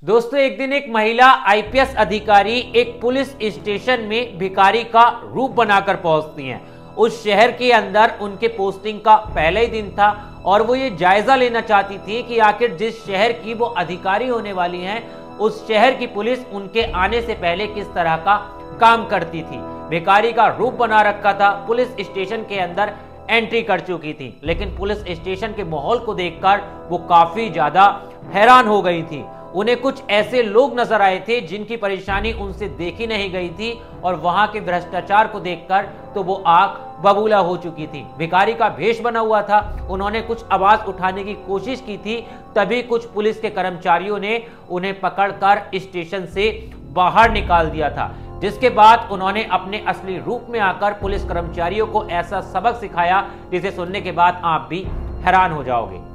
दोस्तों, एक दिन एक महिला आईपीएस अधिकारी एक पुलिस स्टेशन में भिखारी का रूप बनाकर पहुंचती हैं। उस शहर के अंदर उनके पोस्टिंग का पहला ही दिन था और वो ये जायजा लेना चाहती थी कि आखिर जिस शहर की वो अधिकारी होने वाली हैं, उस शहर की पुलिस उनके आने से पहले किस तरह का काम करती थी। भिखारी का रूप बना रखा था, पुलिस स्टेशन के अंदर एंट्री कर चुकी थी, लेकिन पुलिस स्टेशन के माहौल को देखकर वो काफी ज्यादा हैरान हो गई थी। उन्हें कुछ ऐसे लोग नजर आए थे जिनकी परेशानी उनसे देखी नहीं गई थी और वहां के भ्रष्टाचार को देखकर तो वो आग बबूला हो चुकी थी। भिखारी का भेष बना हुआ था। उन्होंने कुछ आवाज उठाने की कोशिश की थी, तभी कुछ पुलिस के कर्मचारियों ने उन्हें पकड़कर स्टेशन से बाहर निकाल दिया था, जिसके बाद उन्होंने अपने असली रूप में आकर पुलिस कर्मचारियों को ऐसा सबक सिखाया जिसे सुनने के बाद आप भी हैरान हो जाओगे।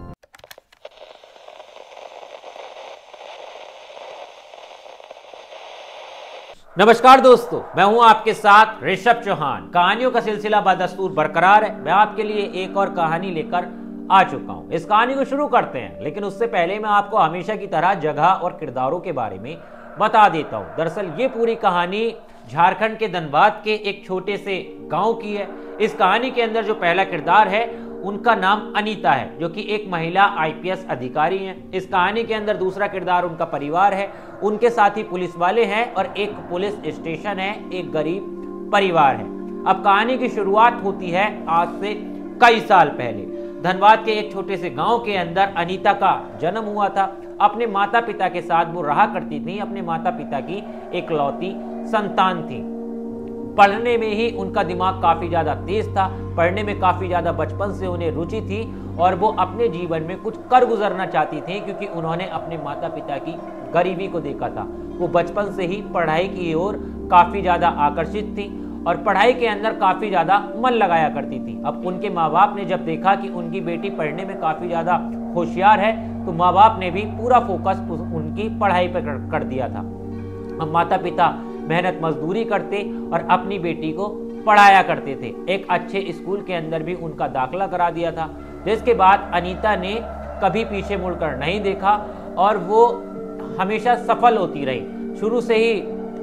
नमस्कार दोस्तों, मैं हूं आपके साथ ऋषभ चौहान। कहानियों का सिलसिला बदस्तूर बरकरार है। मैं आपके लिए एक और कहानी लेकर आ चुका हूं। इस कहानी को शुरू करते हैं, लेकिन उससे पहले मैं आपको हमेशा की तरह जगह और किरदारों के बारे में बता देता हूं। दरअसल ये पूरी कहानी झारखंड के धनबाद के एक छोटे से गांव की है। इस कहानी के अंदर जो पहला किरदार है उनका नाम अनीता है, जो कि एक महिला आईपीएस अधिकारी हैं। इस कहानी के अंदर दूसरा किरदार उनका परिवार है, उनके साथ ही पुलिस वाले हैं और एक पुलिस स्टेशन है, एक गरीब परिवार है। अब कहानी की शुरुआत होती है आज से कई साल पहले। धनबाद के एक छोटे से गांव के अंदर अनीता का जन्म हुआ था। अपने माता पिता के साथ वो रहा करती थी। अपने माता पिता की इकलौती संतान थी। पढ़ने में ही उनका दिमाग काफी ज्यादा तेज था। पढ़ने में काफी ज्यादा बचपन से उन्हें रुचि थी और वो अपने जीवन में कुछ कर गुजरना चाहती थी, क्योंकि उन्होंने अपने माता पिता की गरीबी को देखा था। वो बचपन से ही पढ़ाई की ओर काफी ज्यादा आकर्षित थी और पढ़ाई के अंदर काफी ज्यादा मन लगाया करती थी। अब उनके माँ बाप ने जब देखा कि उनकी बेटी पढ़ने में काफी ज्यादा होशियार है, तो माँ बाप ने भी पूरा फोकस उनकी पढ़ाई पर कर दिया था। अब माता पिता मेहनत मजदूरी करते और अपनी बेटी को पढ़ाया करते थे। एक अच्छे स्कूल के अंदर भी उनका दाखिला करा दिया था, जिसके बाद अनीता ने कभी पीछे मुड़कर नहीं देखा और वो हमेशा सफल होती रही। शुरू से ही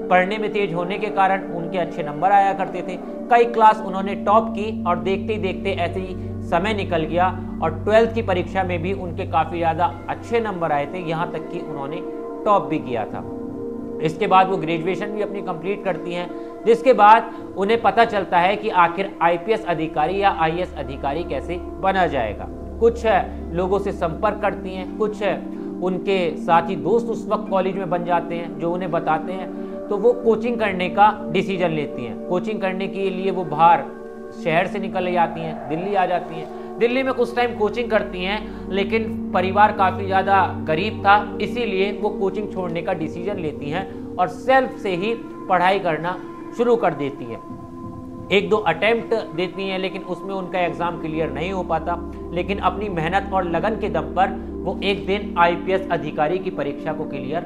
पढ़ने में तेज होने के कारण उनके अच्छे नंबर आया करते थे। कई क्लास उन्होंने टॉप की और देखते ही देखते ऐसे ही समय निकल गया और 12th की परीक्षा में भी उनके काफी ज्यादा अच्छे नंबर आए थे, यहाँ तक कि उन्होंने टॉप भी किया था। इसके बाद वो ग्रेजुएशन भी अपनी कंप्लीट करती हैं, जिसके बाद उन्हें पता चलता है कि आखिर आईपीएस अधिकारी या आईएएस अधिकारी कैसे बना जाएगा। कुछ लोगों से संपर्क करती हैं, कुछ उनके साथी दोस्त उस वक्त कॉलेज में बन जाते हैं जो उन्हें बताते हैं, तो वो कोचिंग करने का डिसीजन लेती हैं। कोचिंग करने के लिए वो बाहर शहर से निकल जाती हैं, दिल्ली आ जाती हैं। दिल्ली में कुछ टाइम कोचिंग करती हैं, लेकिन परिवार काफ़ी ज़्यादा गरीब था, इसीलिए वो कोचिंग छोड़ने का डिसीजन लेती हैं और सेल्फ से ही पढ़ाई करना शुरू कर देती हैं। एक दो अटेम्प्ट देती हैं, लेकिन उसमें उनका एग्ज़ाम क्लियर नहीं हो पाता। लेकिन अपनी मेहनत और लगन के दम पर वो एक दिन आईपीएस अधिकारी की परीक्षा को क्लियर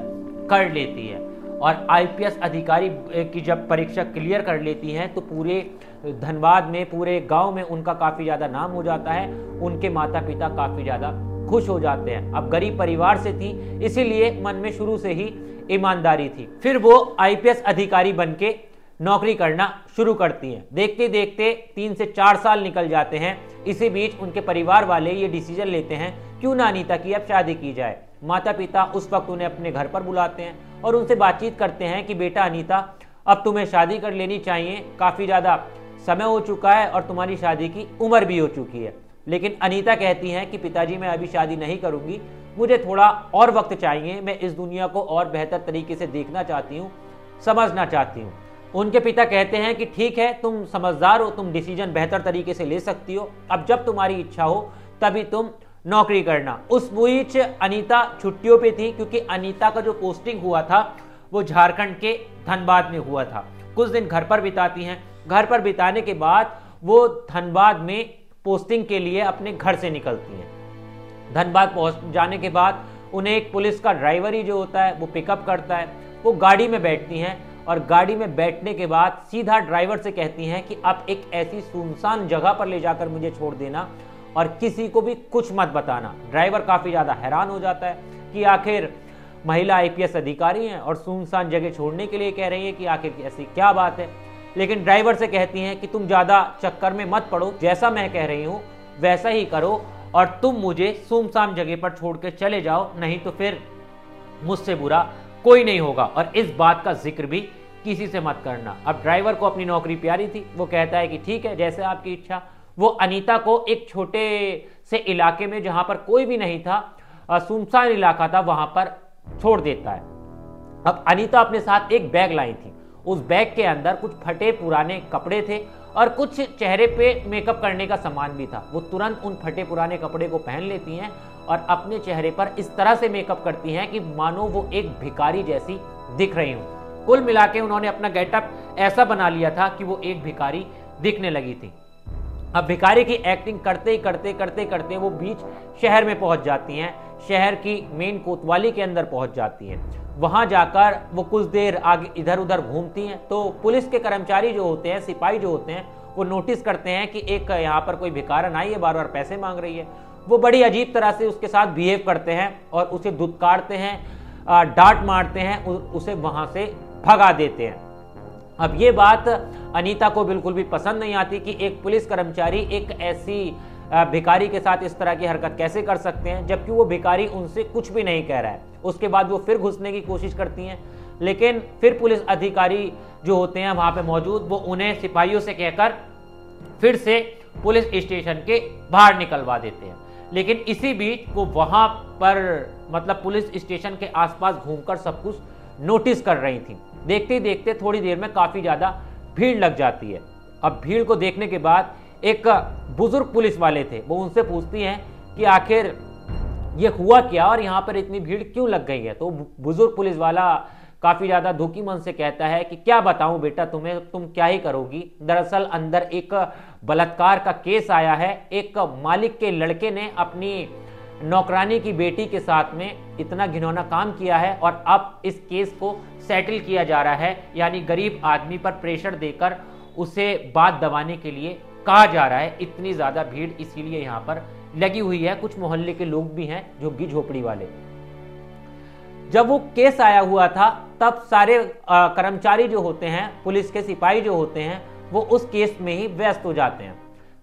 कर लेती है और आईपीएस अधिकारी की जब परीक्षा क्लियर कर लेती हैं तो पूरे धनबाद में, पूरे गांव में उनका काफ़ी ज़्यादा नाम हो जाता है। उनके माता पिता काफ़ी ज़्यादा खुश हो जाते हैं। अब गरीब परिवार से थी, इसीलिए मन में शुरू से ही ईमानदारी थी। फिर वो आईपीएस अधिकारी बनके नौकरी करना शुरू करती हैं। देखते देखते 3 से 4 साल निकल जाते हैं। इसी बीच उनके परिवार वाले ये डिसीजन लेते हैं क्यों ना अनीता की अब शादी की जाए। माता पिता उस वक्त उन्हें अपने घर पर बुलाते हैं और उनसे बातचीत करते हैं कि बेटा अनीता, अब तुम्हें शादी कर लेनी चाहिए, काफ़ी ज़्यादा समय हो चुका है और तुम्हारी शादी की उम्र भी हो चुकी है। लेकिन अनीता कहती हैं कि पिताजी, मैं अभी शादी नहीं करूँगी, मुझे थोड़ा और वक्त चाहिए, मैं इस दुनिया को और बेहतर तरीके से देखना चाहती हूँ, समझना चाहती हूँ। उनके पिता कहते हैं कि ठीक है, तुम समझदार हो, तुम डिसीजन बेहतर तरीके से ले सकती हो, अब जब तुम्हारी इच्छा हो तभी तुम नौकरी करना। उस बीच अनीता छुट्टियों पे थी, क्योंकि अनीता का जो पोस्टिंग हुआ था वो झारखंड के धनबाद में हुआ था। कुछ दिन घर पर बिताती हैं। घर पर बिताने के बाद वो धनबाद में पोस्टिंग के लिए अपने घर से निकलती हैं। धनबाद पहुंच जाने के बाद उन्हें एक पुलिस का ड्राइवर ही जो होता है वो पिकअप करता है। वो गाड़ी में बैठती हैं और गाड़ी में बैठने के बाद सीधा ड्राइवर से कहती हैं कि अब एक ऐसी सुनसान जगह पर ले जाकर मुझे छोड़ देना और किसी को भी कुछ मत बताना। ड्राइवर काफी ज्यादा हैरान हो जाता है कि आखिर महिला आईपीएस अधिकारी हैं और सुनसान जगह छोड़ने के लिए कह रही है कि आखिर ऐसी क्या बात है। लेकिन ड्राइवर से कहती हैं कि तुम ज़्यादा चक्कर में मत पड़ो, जैसा मैं कह रही हूँ वैसा ही करो और तुम मुझे सुनसान जगह पर छोड़ के चले जाओ, नहीं तो फिर मुझसे बुरा कोई नहीं होगा और इस बात का जिक्र भी किसी से मत करना। अब ड्राइवर को अपनी नौकरी प्यारी थी, वो कहता है कि ठीक है, जैसे आपकी इच्छा। वो अनीता को एक छोटे से इलाके में जहां पर कोई भी नहीं था, सुनसान इलाका था, वहां पर छोड़ देता है। अब अनीता अपने साथ एक बैग लाई थी, उस बैग के अंदर कुछ फटे पुराने कपड़े थे और कुछ चेहरे पे मेकअप करने का सामान भी था। वो तुरंत उन फटे पुराने कपड़े को पहन लेती हैं और अपने चेहरे पर इस तरह से मेकअप करती हैं कि मानो वो एक भिखारी जैसी दिख रही हूं। कुल मिला के उन्होंने अपना गेटअप ऐसा बना लिया था कि वो एक भिखारी दिखने लगी थी। अब भिखारी की एक्टिंग करते करते वो बीच शहर में पहुंच जाती हैं, शहर की मेन कोतवाली के अंदर पहुंच जाती हैं। वहां जाकर वो कुछ देर आगे इधर उधर घूमती हैं तो पुलिस के कर्मचारी जो होते हैं, सिपाही जो होते हैं, वो नोटिस करते हैं कि एक यहाँ पर कोई भिखारन आई है, बार बार पैसे मांग रही है। वो बड़ी अजीब तरह से उसके साथ बिहेव करते हैं और उसे धुतकारते हैं, डांट मारते हैं, उसे वहां से भगा देते हैं। अब ये बात अनीता को बिल्कुल भी पसंद नहीं आती कि एक पुलिस कर्मचारी एक ऐसी भिखारी के साथ इस तरह की हरकत कैसे कर सकते हैं, जबकि वो भिखारी उनसे कुछ भी नहीं कह रहा है। उसके बाद वो फिर घुसने की कोशिश करती हैं, लेकिन फिर पुलिस अधिकारी जो होते हैं वहां पे मौजूद, वो उन्हें सिपाहियों से कहकर फिर से पुलिस स्टेशन के बाहर निकलवा देते हैं। लेकिन इसी बीच वो वहां पर मतलब पुलिस स्टेशन के आसपास घूमकर सब कुछ नोटिस कर रही थी। देखते ही देखते थोड़ी देर में काफी ज्यादा भीड़ लग जाती है। अब भीड़ को देखने के बाद एक बुजुर्ग पुलिस वाले थे, वो उनसे पूछती हैं कि आखिर ये हुआ क्या और यहाँ पर इतनी भीड़ क्यों लग गई है। तो बुजुर्ग पुलिस वाला काफी ज्यादा दुखी मन से कहता है कि क्या बताऊं बेटा तुम्हें, तुम क्या ही करोगी। दरअसल अंदर एक बलात्कार का केस आया है। एक मालिक के लड़के ने अपनी नौकरानी की बेटी के साथ में इतना घिनौना काम किया है और अब इस केस को सेटल किया जा रहा है, यानी गरीब आदमी पर प्रेशर देकर उसे बात दबाने के लिए कहा जा रहा है। इतनी ज्यादा भीड़ इसीलिए यहाँ पर लगी हुई है। कुछ मोहल्ले के लोग भी हैं, झुग्गी झोपड़ी वाले। जब वो केस आया हुआ था तब सारे कर्मचारी जो होते हैं, पुलिस के सिपाही जो होते हैं, वो उस केस में ही व्यस्त हो जाते हैं।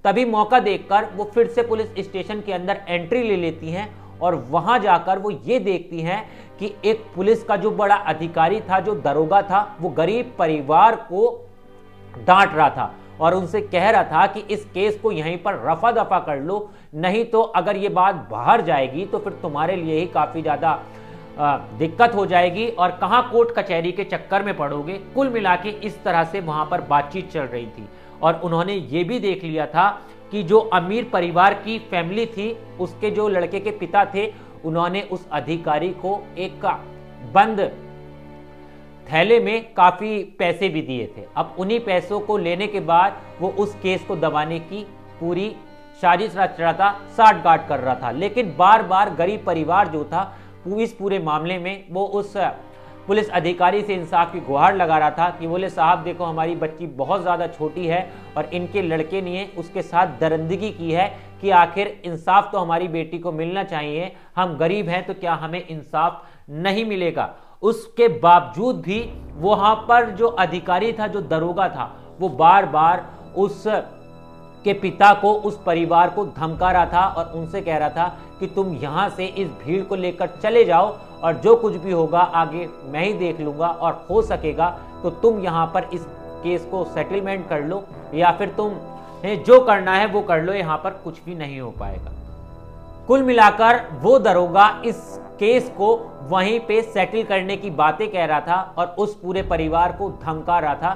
तभी मौका देखकर वो फिर से पुलिस स्टेशन के अंदर एंट्री ले लेती हैं और वहां जाकर वो ये देखती हैं कि एक पुलिस का जो बड़ा अधिकारी था, जो दरोगा था, वो गरीब परिवार को डांट रहा था और उनसे कह रहा था कि इस केस को यहीं पर रफा दफा कर लो, नहीं तो अगर ये बात बाहर जाएगी तो फिर तुम्हारे लिए ही काफी ज्यादा दिक्कत हो जाएगी और कहां कोर्ट कचहरी के चक्कर में पड़ोगे। कुल मिला के इस तरह से वहां पर बातचीत चल रही थी और उन्होंने ये भी देख लिया था कि जो अमीर परिवार की फैमिली थी, उसके जो लड़के के पिता थे, उन्होंने उस अधिकारी को एक बंद थैले में काफी पैसे भी दिए थे। अब उन्हीं पैसों को लेने के बाद वो उस केस को दबाने की पूरी साजिश रच रहा था, साठगांठ कर रहा था। लेकिन बार बार गरीब परिवार जो था इस पूरे मामले में वो उस पुलिस अधिकारी से इंसाफ की गुहार लगा रहा था कि बोले साहब देखो, हमारी बच्ची बहुत ज़्यादा छोटी है और इनके लड़के ने उसके साथ दरिंदगी की है कि आखिर इंसाफ तो हमारी बेटी को मिलना चाहिए, हम गरीब हैं तो क्या हमें इंसाफ नहीं मिलेगा। उसके बावजूद भी वहां पर जो अधिकारी था, जो दरोगा था, वो बार बार उस के पिता को, उस परिवार को धमका रहा था और उनसे कह रहा था कि तुम यहां से इस भीड़ को लेकर चले जाओ और जो कुछ भी होगा आगे मैं ही देख लूंगा और हो सकेगा तो तुम यहां पर इस केस को सेटलमेंट कर लो या फिर तुम जो करना है वो कर लो, यहां पर कुछ भी नहीं हो पाएगा। कुल मिलाकर वो दरोगा इस केस को वहीं पे सेटल करने की बातें कह रहा था और उस पूरे परिवार को धमका रहा था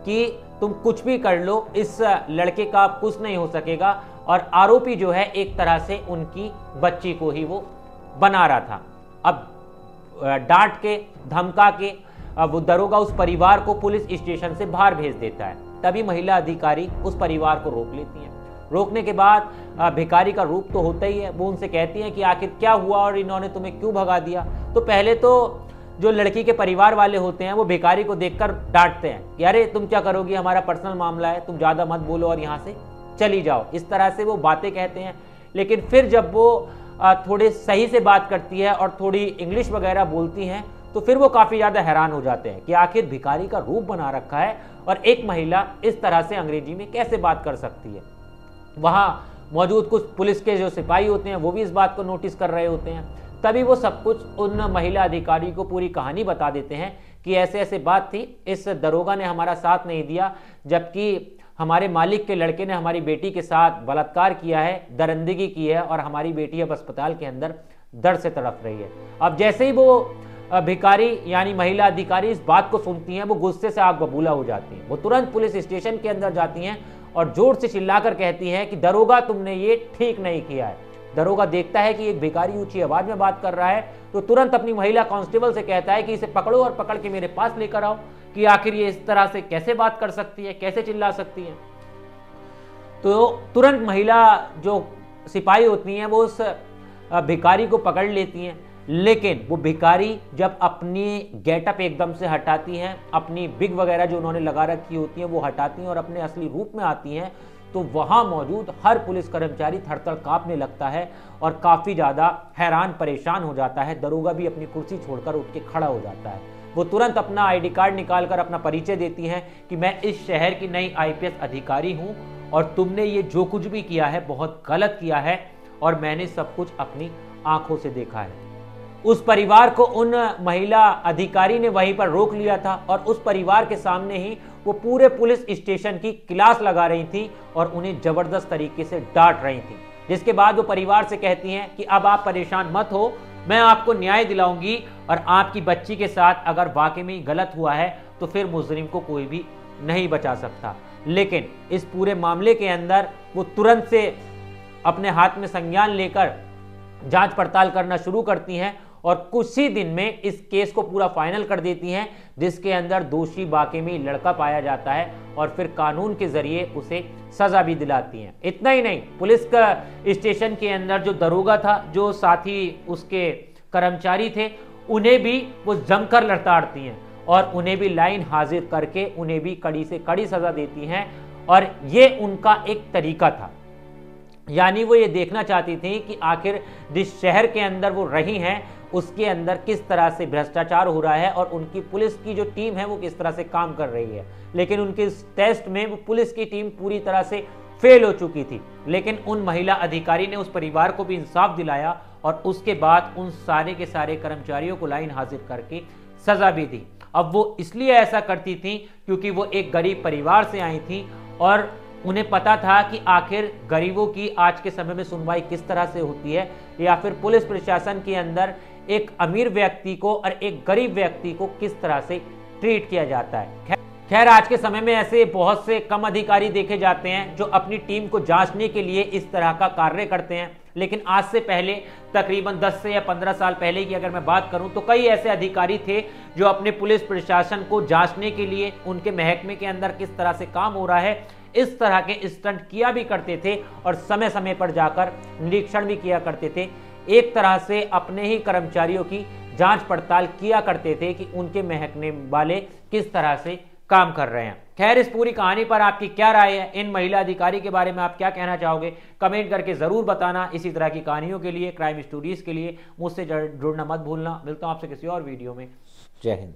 कि तुम कुछ भी कर लो, इस लड़के का कुछ नहीं हो सकेगा। और आरोपी जो है एक तरह से उनकी बच्ची को ही वो बना रहा था। अब डांट के धमका के वो दरोगा उस परिवार को पुलिस स्टेशन से बाहर भेज देता है। तभी महिला अधिकारी उस परिवार को रोक लेती हैं। रोकने के बाद भिखारी का रूप तो होता ही है, वो उनसे कहती हैं कि आखिर क्या हुआ और इन्होंने तुम्हें क्यों भगा दिया। तो पहले तो जो लड़की के परिवार वाले होते हैं वो भिखारी को देखकर डांटते हैं कि अरे तुम क्या करोगी, हमारा पर्सनल मामला है, तुम ज़्यादा मत बोलो और यहाँ से चली जाओ। इस तरह से वो बातें कहते हैं। लेकिन फिर जब वो थोड़े सही से बात करती है और थोड़ी इंग्लिश वगैरह बोलती हैं, तो फिर वो काफ़ी ज़्यादा हैरान हो जाते हैं कि आखिर भिखारी का रूप बना रखा है और एक महिला इस तरह से अंग्रेजी में कैसे बात कर सकती है। वहाँ मौजूद कुछ पुलिस के जो सिपाही होते हैं वो भी इस बात को नोटिस कर रहे होते हैं। तभी वो सब कुछ उन महिला अधिकारी को पूरी कहानी बता देते हैं कि ऐसे ऐसे बात थी, इस दरोगा ने हमारा साथ नहीं दिया, जबकि हमारे मालिक के लड़के ने हमारी बेटी के साथ बलात्कार किया है, दरिंदगी की है और हमारी बेटी अब अस्पताल के अंदर दर्द से तड़प रही है। अब जैसे ही वो भिखारी यानी महिला अधिकारी इस बात को सुनती हैं, वो गुस्से से आग बबूला हो जाती हैं। वो तुरंत पुलिस स्टेशन के अंदर जाती हैं और जोर से चिल्लाकर कहती हैं कि दरोगा, तुमने ये ठीक नहीं किया है। दरोगा देखता है कि एक भिखारी ऊंची आवाज में बात कर रहा है, तो तुरंत अपनी महिला कांस्टेबल से कहता है कि इसे पकड़ो और पकड़ के मेरे पास लेकर आओ कि आखिर ये इस तरह से कैसे बात कर सकती है, कैसे चिल्ला सकती है। तो तुरंत महिला जो सिपाही होती हैं वो उस भिखारी को पकड़ लेती हैं, लेकिन वो भिखारी जब अपनी गेटअप एकदम से हटाती हैं, अपनी बिग वगैरह जो उन्होंने लगा रखी होती हैं वो हटाती हैं और अपने असली रूप में आती हैं, तो वहां मौजूद हर पुलिस कर्मचारी थरथर कांपने लगता है और काफी ज्यादा हैरान परेशान हो जाता है। दरोगा भी अपनी कुर्सी छोड़कर उठ के खड़ा हो जाता है। वो तुरंत अपना आईडी कार्ड निकालकर अपना परिचय देती हैं कि मैं इस शहर की नई आईपीएस अधिकारी हूं और तुमने ये जो कुछ भी किया है बहुत गलत किया है और मैंने सब कुछ अपनी आंखों से देखा है। उस परिवार को उन महिला अधिकारी ने वहीं पर रोक लिया था और उस परिवार के सामने ही वो पूरे पुलिस स्टेशन की क्लास लगा रही थी और उन्हें जबरदस्त तरीके से डांट रही थी। जिसके बाद वो परिवार से कहती हैं कि अब आप परेशान मत हो, मैं आपको न्याय दिलाऊंगी और आपकी बच्ची के साथ अगर वाकई में गलत हुआ है तो फिर मुजरिम को कोई भी नहीं बचा सकता। लेकिन इस पूरे मामले के अंदर वो तुरंत से अपने हाथ में संज्ञान लेकर जांच पड़ताल करना शुरू करती हैं और कुछ ही दिन में इस केस को पूरा फाइनल कर देती हैं, जिसके अंदर दोषी वाकई में लड़का पाया जाता है और फिर कानून के जरिए उसे सजा भी दिलाती हैं। इतना ही नहीं, पुलिस का स्टेशन के अंदर जो दरोगा था, जो साथी उसके कर्मचारी थे, उन्हें भी वो जमकर लड़ताड़ती हैं और उन्हें भी लाइन हाजिर करके उन्हें भी कड़ी से कड़ी सजा देती हैं। और ये उनका एक तरीका था, यानी वो ये देखना चाहती थी कि आखिर जिस शहर के अंदर वो रही हैं उसके अंदर किस तरह से भ्रष्टाचार हो रहा है और उनकी पुलिस की जो टीम है वो किस तरह से काम कर रही है। लेकिन उनके इस टेस्ट में वो पुलिस की टीम पूरी तरह से फेल हो चुकी थी। लेकिन उन महिला अधिकारी ने उस परिवार को भी इंसाफ दिलाया और उसके बाद उन सारे के सारे कर्मचारियों को लाइन हाजिर करके सजा भी दी। अब वो इसलिए ऐसा करती थी क्योंकि वो एक गरीब परिवार से आई थी और उन्हें पता था कि आखिर गरीबों की आज के समय में सुनवाई किस तरह से होती है, या फिर पुलिस प्रशासन के अंदर एक अमीर व्यक्ति को और एक गरीब व्यक्ति को किस तरह से ट्रीट किया जाता है। खैर, आज के समय में ऐसे बहुत से कम अधिकारी देखे जाते हैं जो अपनी टीम को जांचने के लिए इस तरह का कार्य करते हैं। लेकिन आज से पहले तकरीबन 10 से या 15 साल पहले की अगर मैं बात करूं तो कई ऐसे अधिकारी थे जो अपने पुलिस प्रशासन को जांचने के लिए, उनके महकमे के अंदर किस तरह से काम हो रहा है, इस तरह के स्टंट किया भी करते थे और समय समय पर जाकर निरीक्षण भी किया करते थे। एक तरह से अपने ही कर्मचारियों की जांच पड़ताल किया करते थे कि उनके महकमे वाले किस तरह से काम कर रहे हैं। खैर, इस पूरी कहानी पर आपकी क्या राय है? इन महिला अधिकारी के बारे में आप क्या कहना चाहोगे? कमेंट करके जरूर बताना। इसी तरह की कहानियों के लिए, क्राइम स्टोरीज के लिए मुझसे जुड़ना मत भूलना। मिलता हूं आपसे किसी और वीडियो में। जय हिंद।